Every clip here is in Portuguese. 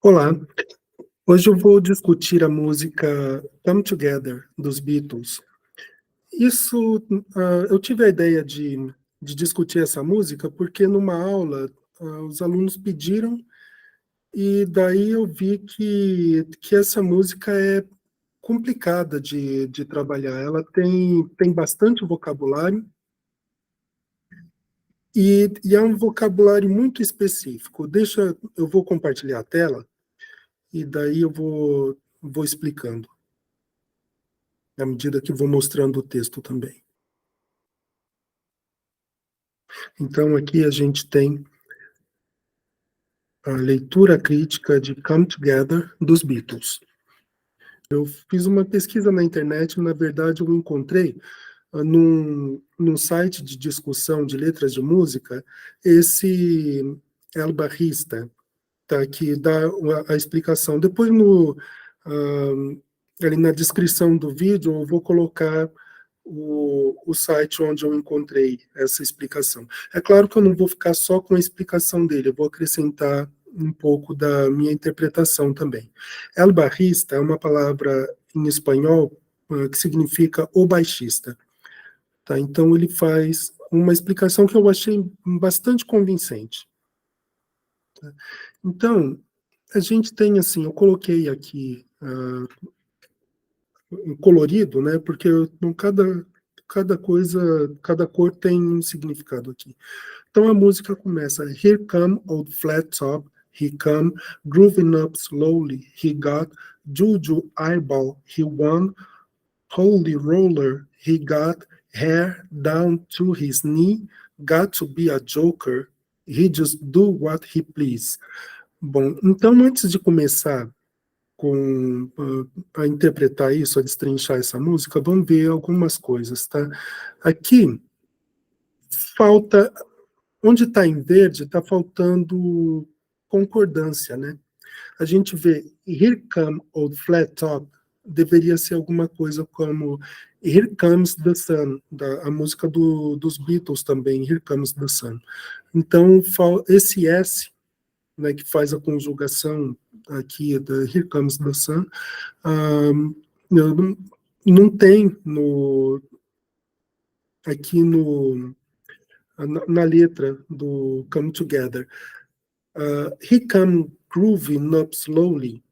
Olá, hoje eu vou discutir a música Come Together, dos Beatles. Isso, eu tive a ideia de discutir essa música porque numa aula, os alunos pediram e daí eu vi que essa música é complicada de trabalhar. Ela tem bastante vocabulário e é um vocabulário muito específico. Eu vou compartilhar a tela e daí eu vou explicando, à medida que vou mostrando o texto também. Então, aqui a gente tem a leitura crítica de Come Together, dos Beatles. Eu fiz uma pesquisa na internet, na verdade eu encontrei num site de discussão de letras de música, esse El Barrista, tá, que dá a explicação. Depois, ali na descrição do vídeo, eu vou colocar o site onde eu encontrei essa explicação. É claro que eu não vou ficar só com a explicação dele, eu vou acrescentar um pouco da minha interpretação também. El barrista é uma palavra em espanhol que significa o baixista. Tá? Então ele faz uma explicação que eu achei bastante convincente. Tá? Então, a gente tem assim, eu coloquei aqui colorido, né? Porque cada cor tem um significado aqui. Então a música começa: Here come old flat top, he come grooving up slowly, he got juju eyeball, he won holy roller, he got hair down to his knee, got to be a joker, he just do what he please. Bom, então antes de começar a interpretar isso, a destrinchar essa música, vamos ver algumas coisas, tá? Aqui falta, onde está em verde, está faltando concordância, né? A gente vê Here Come Old Flat Top, deveria ser alguma coisa como Here Comes the Sun, a música dos Beatles também, Here Comes the Sun. Então, esse S, né, que faz a conjugação aqui da Here Comes the Sun, não, não tem aqui na letra do Come Together. He come grooving up slowly.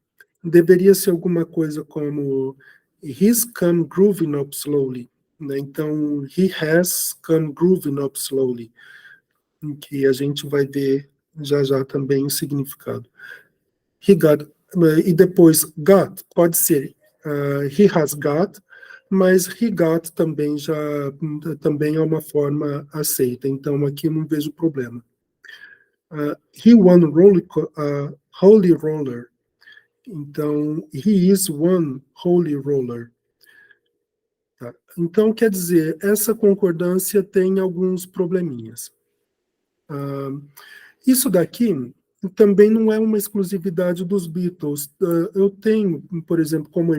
Deveria ser alguma coisa como He's come grooving up slowly. Né? Então, he has come grooving up slowly. Que a gente vai ver já já também o significado. He got, e depois got, pode ser he has got, mas he got também é uma forma aceita, então aqui não vejo problema. He won holy roller, então he is one holy roller. Tá? Então, quer dizer, essa concordância tem alguns probleminhas. Isso daqui também não é uma exclusividade dos Beatles. Eu tenho, por exemplo, como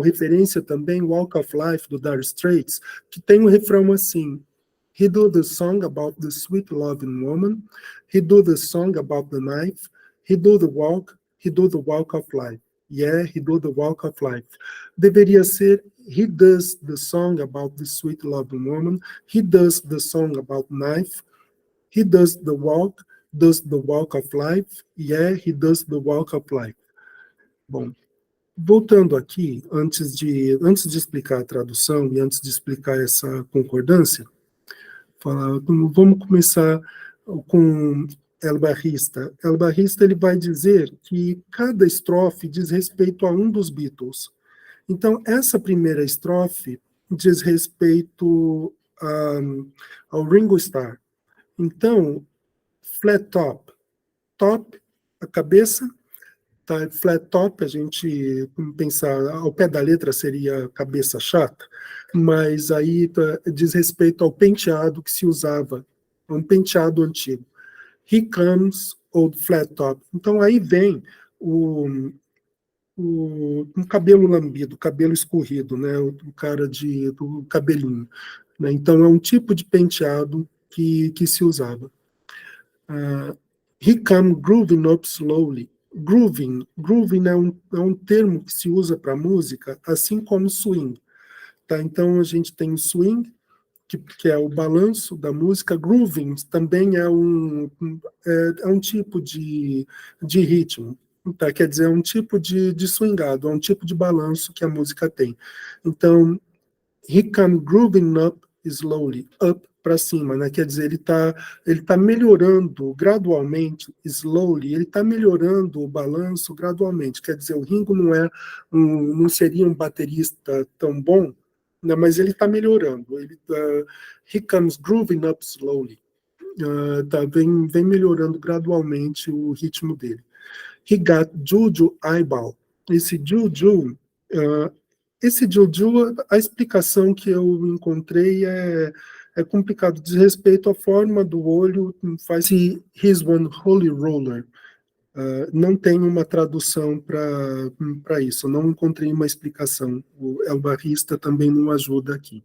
referência também Walk of Life, do Dire Straits, que tem um refrão assim: He do the song about the sweet loving woman, he do the song about the knife, he do the walk of life. Yeah, he do the walk of life. Deveria ser He does the song about the sweet loving woman, he does the song about knife, he does the walk of life. Yeah, he does the walk of life. Bom, voltando aqui, antes de explicar a tradução e antes de explicar essa concordância, vamos começar com El Barrista. El Barrista ele vai dizer que cada estrofe diz respeito a um dos Beatles. Então, essa primeira estrofe diz respeito ao Ringo Starr. Então, flat top, top, a cabeça, tá? Flat top, a gente pensar ao pé da letra seria cabeça chata, mas aí diz respeito ao penteado que se usava, um penteado antigo. He comes old flat top. Então aí vem um cabelo lambido, cabelo escorrido, né? O cara do cabelinho. Né? Então é um tipo de penteado que se usava. He come grooving up slowly. Grooving é um termo que se usa para música, assim como swing. Tá? Então a gente tem o swing, que é o balanço da música. Grooving também é um tipo de ritmo. Tá? Quer dizer, é um tipo de swingado, é um tipo de balanço que a música tem. Então, he come grooving up slowly, up para cima, né? Quer dizer, ele tá melhorando gradualmente, slowly, ele está melhorando o balanço gradualmente. Quer dizer, o Ringo não seria um baterista tão bom, né? Mas ele está melhorando. He comes grooving up slowly. Vem melhorando gradualmente o ritmo dele. He got Juju eyeball. Esse Juju, uh, esse Juju, a explicação que eu encontrei é complicado, diz respeito à forma do olho, faz he's one holy roller. Não tem uma tradução para isso, não encontrei uma explicação. O El Barrista também não ajuda aqui.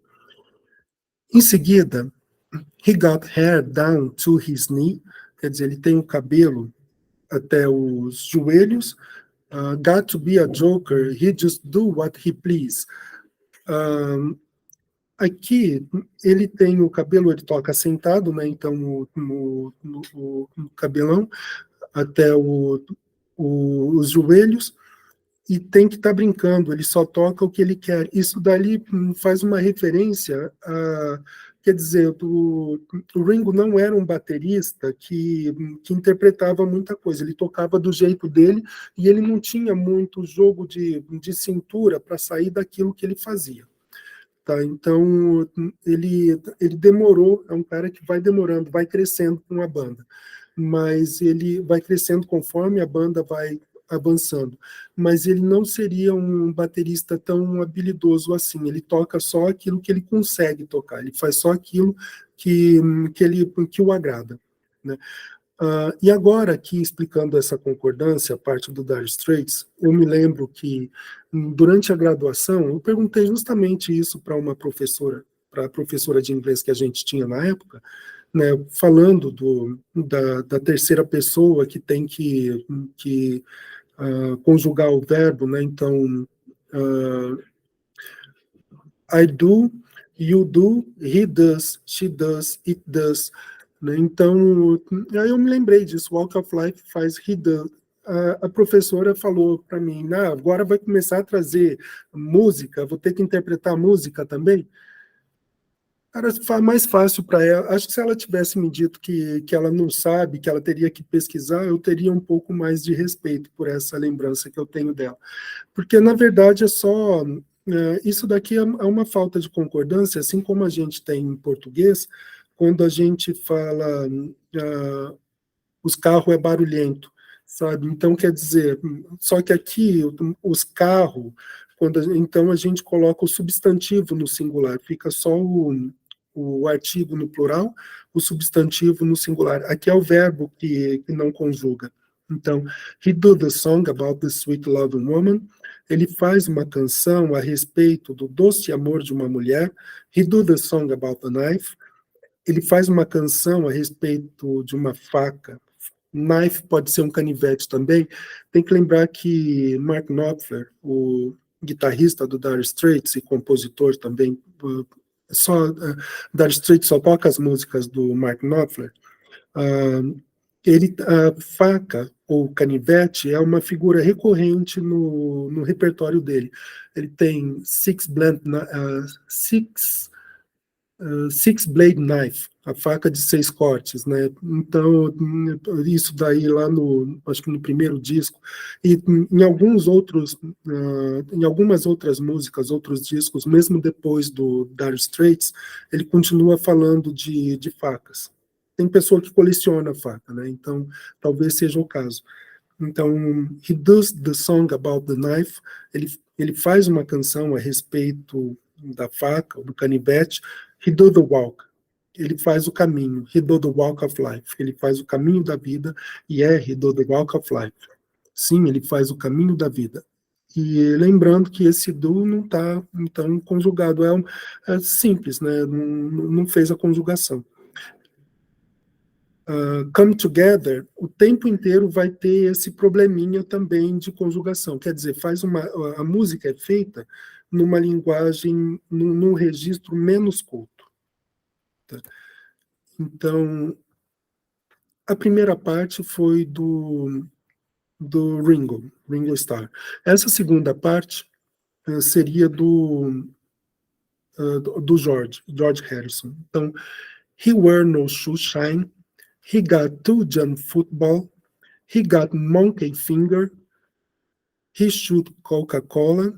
Em seguida, he got hair down to his knee, quer dizer, ele tem o cabelo até os joelhos. Got to be a joker, he just do what he please. Aqui, ele tem o cabelo, ele toca sentado, né? Então, no cabelão até os joelhos, e tem que estar brincando, ele só toca o que ele quer. Isso dali faz uma referência a. Quer dizer, o Ringo não era um baterista que interpretava muita coisa, ele tocava do jeito dele e ele não tinha muito jogo de cintura para sair daquilo que ele fazia. Tá? Então, ele demorou, é um cara que vai demorando, vai crescendo com a banda, mas ele vai crescendo conforme a banda vai avançando, mas ele não seria um baterista tão habilidoso assim, ele toca só aquilo que ele consegue tocar, ele faz só aquilo que o agrada, né? E agora, aqui explicando essa concordância, a parte do Dire Straits, eu me lembro que, durante a graduação, eu perguntei justamente isso para uma professora, para a professora de inglês que a gente tinha na época, né, falando da terceira pessoa que tem que conjugar o verbo, né, então, I do, you do, he does, she does, it does, né? Então, aí eu me lembrei disso, Walk of Life faz he does. A professora falou para mim, agora vai começar a trazer música, vou ter que interpretar música também. Era mais fácil para ela. Acho que se ela tivesse me dito que ela não sabe, que ela teria que pesquisar, eu teria um pouco mais de respeito por essa lembrança que eu tenho dela. Porque, na verdade, isso daqui é uma falta de concordância, assim como a gente tem em português, quando a gente fala os carros é barulhento, sabe? Então, quer dizer, só que aqui, os carros, então a gente coloca o substantivo no singular, fica só o artigo no plural, o substantivo no singular. Aqui é o verbo que não conjuga. Então, he do the song about the sweet loving woman. Ele faz uma canção a respeito do doce amor de uma mulher. He do the song about the knife. Ele faz uma canção a respeito de uma faca. Knife pode ser um canivete também. Tem que lembrar que Mark Knopfler, o guitarrista do Dire Straits e compositor também, Dire Straits só toca as músicas do Mark Knopfler. A faca ou canivete é uma figura recorrente no repertório dele. Ele tem six blade knife, a faca de 6 cortes, né? Então, isso daí lá acho que no primeiro disco, e em alguns outros, em algumas outras músicas, outros discos, mesmo depois do Dire Straits, ele continua falando de facas. Tem pessoa que coleciona faca, né? Então, talvez seja o caso. Então, he does the song about the knife, ele faz uma canção a respeito da faca, do canivete. He do the walk, ele faz o caminho. He do the walk of life, ele faz o caminho da vida, e he do the walk of life. Sim, ele faz o caminho da vida. E lembrando que esse do não está, então, conjugado. É simples, né? Não fez a conjugação. Come together, o tempo inteiro vai ter esse probleminha também de conjugação. Quer dizer, a música é feita numa linguagem, num registro menos culto. Tá? Então, a primeira parte foi do Ringo Starr. Essa segunda parte seria do George Harrison. Então, he wear no shoe shine, he got two jump football, he got monkey finger, he shoot Coca-Cola,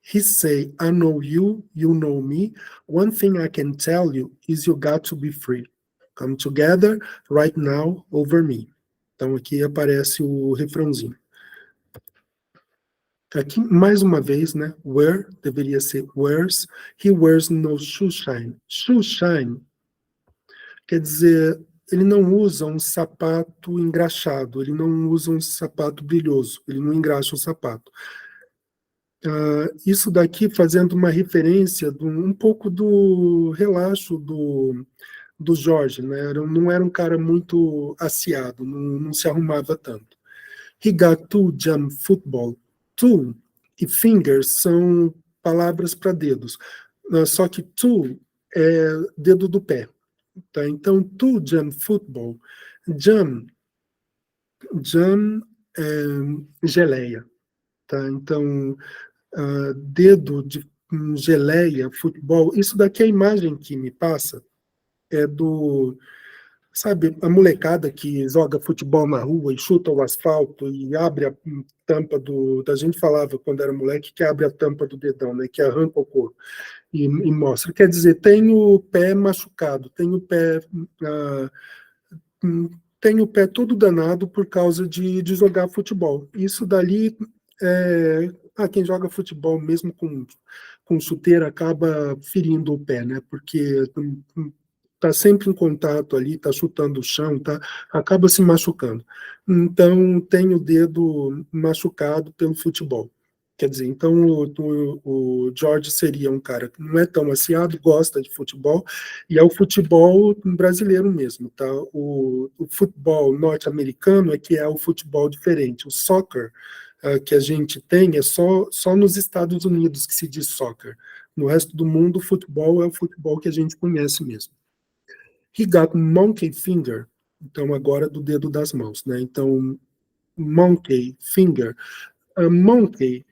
he say, I know you, you know me. One thing I can tell you is you got to be free. Come together right now over me. Então aqui aparece o refrãozinho. Aqui, mais uma vez, né? Where deveria ser wears. He wears no shoe shine. Shoe shine quer dizer, ele não usa um sapato engraxado, ele não usa um sapato brilhoso, ele não engraxa o sapato. Isso daqui fazendo uma referência um pouco do relaxo do Jorge, né? Não era um cara muito aciado, não se arrumava tanto. He got two jump football. Two e fingers são palavras para dedos. Só que two é dedo do pé. Tá? Então, two jump football. Jam é geleia. Tá? Então, dedo de geleia, futebol. Isso daqui, a imagem que me passa é sabe, a molecada que joga futebol na rua e chuta o asfalto e abre a tampa da gente falava quando era moleque que abre a tampa do dedão, né, que arranca o couro e mostra. Quer dizer, tem o pé machucado, tem o pé todo danado por causa de jogar futebol. Isso dali, quem joga futebol mesmo com chuteira acaba ferindo o pé, né? Porque tá sempre em contato ali, tá chutando o chão, acaba se machucando. Então, tem o dedo machucado pelo futebol. Quer dizer, então o George seria um cara que não é tão aciado, gosta de futebol, e é o futebol brasileiro mesmo, tá? O futebol norte-americano é que é o futebol diferente. O soccer que a gente tem é só nos Estados Unidos que se diz soccer. No resto do mundo, o futebol é o futebol que a gente conhece mesmo. He got monkey finger, então agora do dedo das mãos, né? Então, monkey finger. Monkey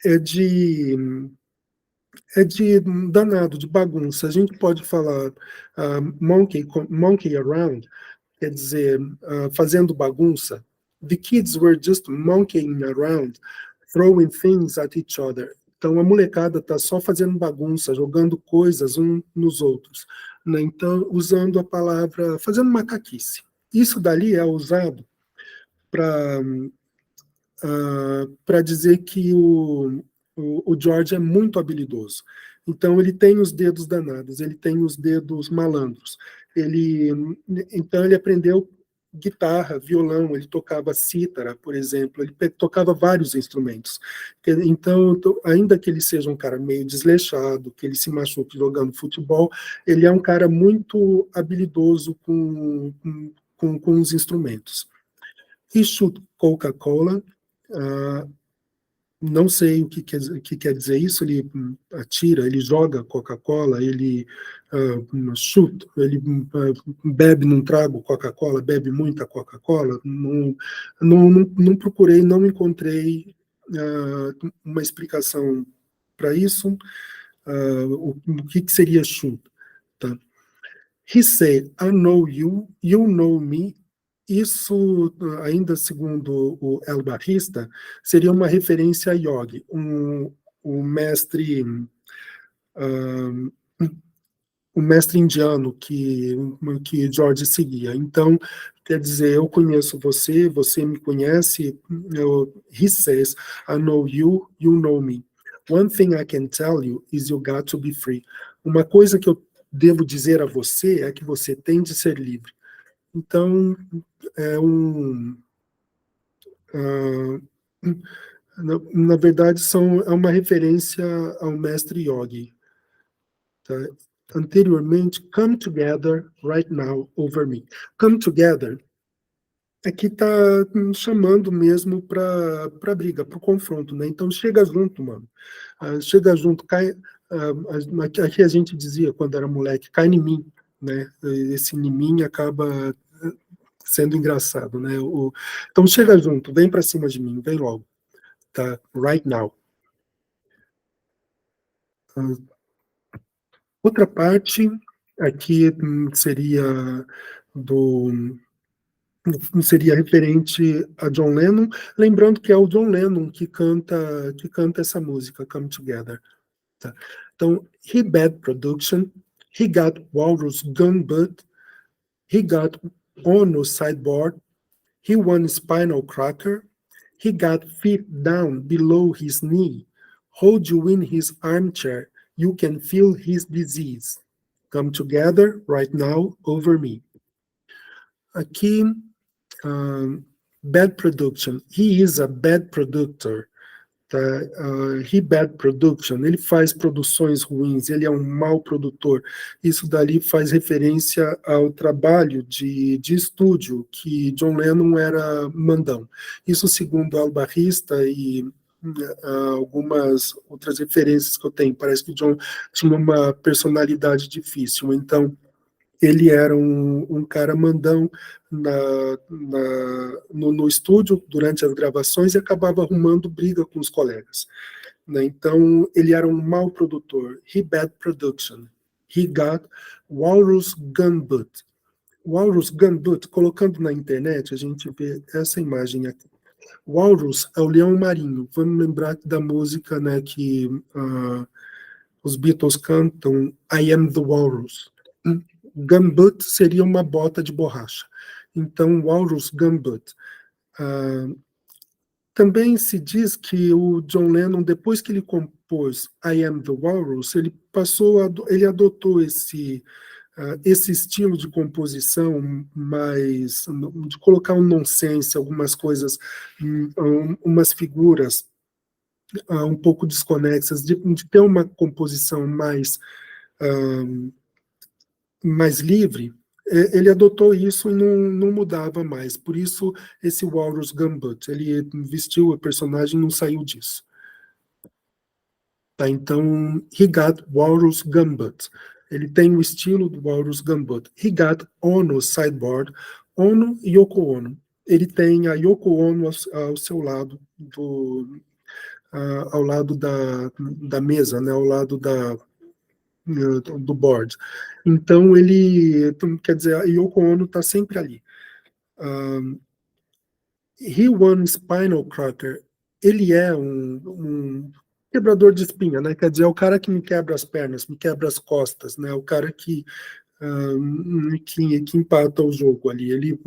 é de danado, de bagunça. A gente pode falar monkey around, quer dizer, fazendo bagunça. The kids were just monkeying around, throwing things at each other. Então, a molecada está só fazendo bagunça, jogando coisas uns nos outros. Né? Então, usando a palavra, fazendo macaquice. Isso dali é usado para dizer que o George é muito habilidoso. Então, ele tem os dedos danados, ele tem os dedos malandros. Então, ele aprendeu guitarra, violão, ele tocava cítara, por exemplo, ele tocava vários instrumentos. Então, ainda que ele seja um cara meio desleixado, que ele se machuque jogando futebol, ele é um cara muito habilidoso com os instrumentos. He shoot Coca-Cola, não sei o que quer dizer isso, ele atira, ele joga Coca-Cola, ele chuta, ele bebe num trago Coca-Cola, bebe muita Coca-Cola, não procurei, não encontrei uma explicação para isso, o que seria shoot. Tá? He said, I know you, you know me. Isso, ainda segundo o El Barrista, seria uma referência a Yogi, um mestre, um mestre indiano que George seguia. Então, quer dizer, eu conheço você, você me conhece. He says, I know you, you know me. One thing I can tell you is you got to be free. Uma coisa que eu devo dizer a você é que você tem de ser livre. Então, é na verdade, é uma referência ao mestre Yogi. Tá? anteriormente, come together right now over me. Come together, aqui está chamando mesmo para briga, para o confronto, né? Então chega junto, mano. Chega junto, cai. Aqui a gente dizia, quando era moleque, cai em mim, né? Esse em mim acaba sendo engraçado, né? Então chega junto, vem para cima de mim, vem logo, tá? Right now. Outra parte aqui seria seria referente a John Lennon, lembrando que é o John Lennon que canta essa música, Come Together. Tá? Então, he bad production, he got Walrus gun butt, he got Ono sideboard, he won spinal cracker, he got feet down below his knee, hold you in his armchair, you can feel his disease. Come together right now over me. Aqui, bad production. He is a bad producer. Tá? He bad production. Ele faz produções ruins, ele é um mau produtor. Isso dali faz referência ao trabalho de estúdio que John Lennon era mandão. Isso segundo Al Barrista e algumas outras referências que eu tenho. Parece que John tinha uma personalidade difícil. Então, ele era um cara mandão no estúdio durante as gravações e acabava arrumando briga com os colegas. Né? Então, ele era um mau produtor. He bad production. He got Walrus gun butt. Walrus gun butt, colocando na internet, a gente vê essa imagem aqui. Walrus é o leão marinho. Vamos lembrar da música, né, que os Beatles cantam I Am the Walrus. Gumboot seria uma bota de borracha. Então, Walrus Gumboot. Também se diz que o John Lennon, depois que ele compôs I Am the Walrus, ele adotou esse estilo de composição mais de colocar um nonsense, algumas coisas, umas figuras um pouco desconexas, de ter uma composição mais livre. Ele adotou isso e não mudava mais. Por isso, esse Walrus Gumboot, ele vestiu o personagem e não saiu disso. Tá, então, he got Walrus Gumboot. Ele tem o estilo do Walrus Gumboot. He got Ono sideboard. Ono e Yoko Ono. Ele tem a Yoko Ono ao seu lado, ao lado da mesa, né, ao lado do board. Então, quer dizer, a Yoko Ono está sempre ali. He won spinal cracker. Ele é um quebrador de espinha, né? Quer dizer, é o cara que me quebra as pernas, me quebra as costas, né? O cara que empata o jogo ali. Ele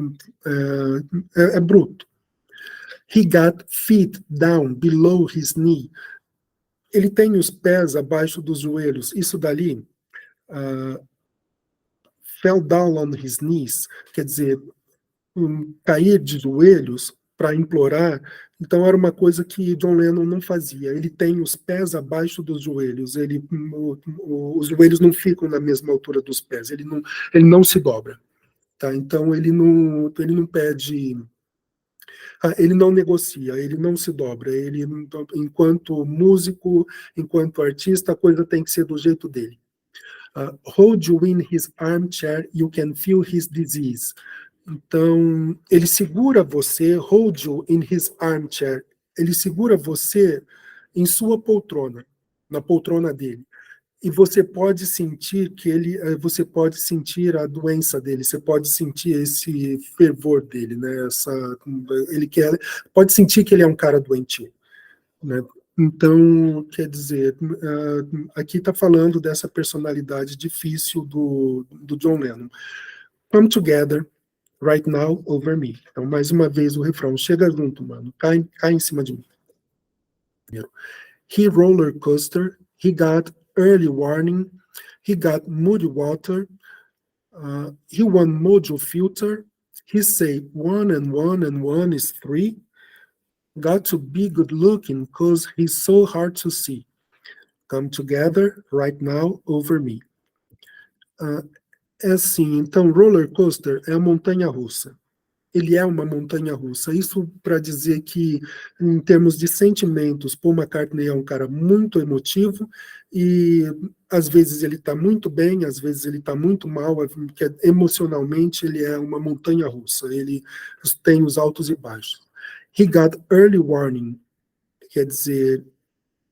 é bruto. He got feet down below his knee. Ele tem os pés abaixo dos joelhos. Isso dali fell down on his knees, quer dizer, cair de joelhos para implorar. Então era uma coisa que John Lennon não fazia. Ele tem os pés abaixo dos joelhos. Os joelhos não ficam na mesma altura dos pés. Ele não se dobra. Tá? Então ele não pede. Ele não negocia, ele não se dobra. Ele, enquanto músico, enquanto artista, a coisa tem que ser do jeito dele. Hold you in his armchair, you can feel his disease. Então, ele segura você, hold you in his armchair. Ele segura você em sua poltrona, na poltrona dele. E você pode sentir você pode sentir a doença dele, você pode sentir esse fervor dele, né? Pode sentir que ele é um cara doentio, né? Então, quer dizer, aqui está falando dessa personalidade difícil do John Lennon. Come together right now over me. Então, mais uma vez o refrão. Chega junto, mano. Cai em cima de mim. He roller coaster. He got early warning. He got muddy water. He won mojo filter. He say 1 and 1 and 1 is 3. Got to be good looking cause he's so hard to see. Come together right now over me. Ah, é assim, então, roller coaster é a montanha-russa. Ele é uma montanha-russa. Isso para dizer que, em termos de sentimentos, Paul McCartney é um cara muito emotivo e às vezes ele está muito bem, às vezes ele está muito mal, porque emocionalmente ele é uma montanha-russa. Ele tem os altos e baixos. He got early warning, quer dizer,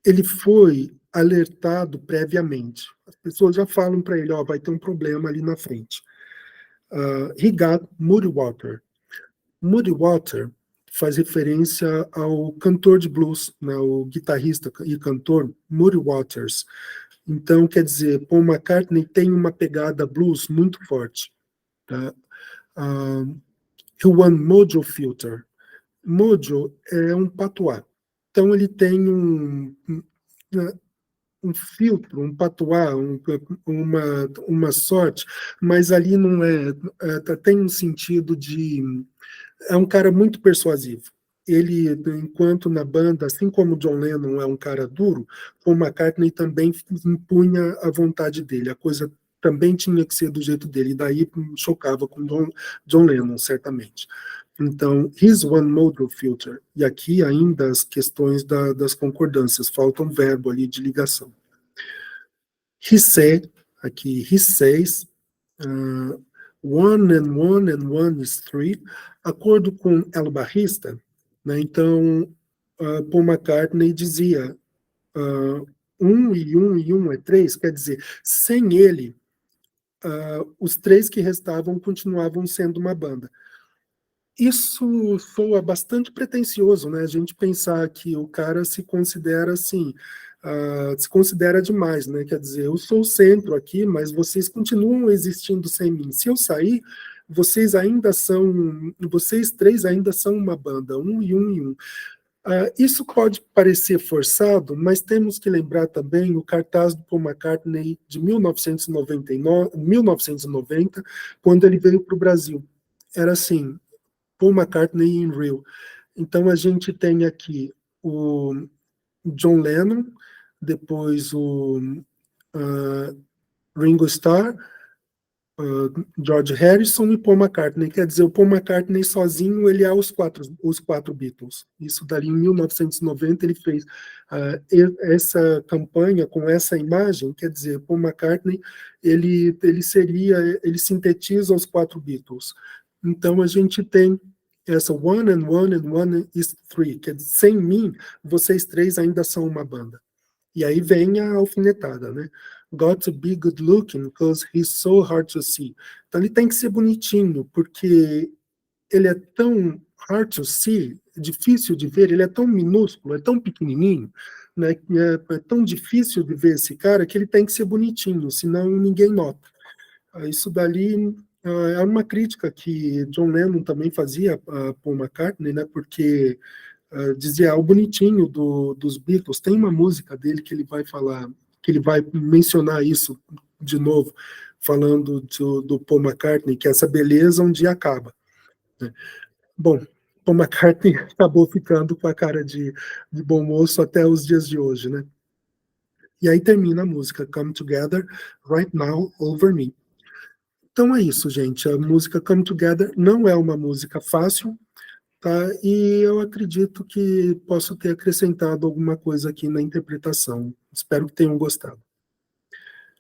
ele foi alertado previamente. As pessoas já falam para ele, ó, vai ter um problema ali na frente. He got muddy water. Muddy Water faz referência ao cantor de blues, né, o guitarrista e cantor Muddy Waters. Então, quer dizer, Paul McCartney tem uma pegada blues muito forte. Tá? He won Mojo Filter. Mojo é um patuá. Então, ele tem um filtro, um patuá, uma sorte, mas ali não tem um sentido de é um cara muito persuasivo. Ele, enquanto na banda, assim como John Lennon é um cara duro, Paul McCartney também impunha a vontade dele. A coisa também tinha que ser do jeito dele. E daí chocava com John Lennon, certamente. Então, his one modal filter. E aqui ainda as questões das concordâncias. Falta um verbo ali de ligação. He said, aqui, he says, one and one is three, acordo com El Barrista, né, então Paul McCartney dizia e um é três, quer dizer, sem ele, os três que restavam continuavam sendo uma banda. Isso soa bastante pretensioso, né? A gente pensar que o cara se considera assim, se considera demais, né? Quer dizer, eu sou o centro aqui, mas vocês continuam existindo sem mim. Se eu sair, vocês três ainda são uma banda, um e um e um. Isso pode parecer forçado, mas temos que lembrar também o cartaz do Paul McCartney de 1990, quando ele veio para o Brasil. Era assim, Paul McCartney in Rio. Então a gente tem aqui o John Lennon, depois o Ringo Starr, George Harrison e Paul McCartney. Quer dizer, o Paul McCartney sozinho, ele é os quatro Beatles. Isso dali em 1990 ele fez essa campanha com essa imagem. Quer dizer, Paul McCartney ele sintetiza os quatro Beatles. Então a gente tem essa one and one is three. Quer dizer, sem mim, vocês três ainda são uma banda. E aí vem a alfinetada, né? Got to be good looking because he's so hard to see. Então ele tem que ser bonitinho, porque ele é tão hard to see, difícil de ver, ele é tão minúsculo, é tão pequenininho, né? É tão difícil de ver esse cara que ele tem que ser bonitinho, senão ninguém nota. Isso dali é uma crítica que John Lennon também fazia a Paul McCartney, né? Porque dizia o bonitinho dos Beatles. Tem uma música dele que ele vai falar, que ele vai mencionar isso de novo, falando do Paul McCartney, que essa beleza um dia acaba. Né? Bom, Paul McCartney acabou ficando com a cara de bom moço até os dias de hoje, né? E aí termina a música Come Together Right Now Over Me. Então é isso, gente. A música Come Together não é uma música fácil, tá? E eu acredito que posso ter acrescentado alguma coisa aqui na interpretação. Espero que tenham gostado.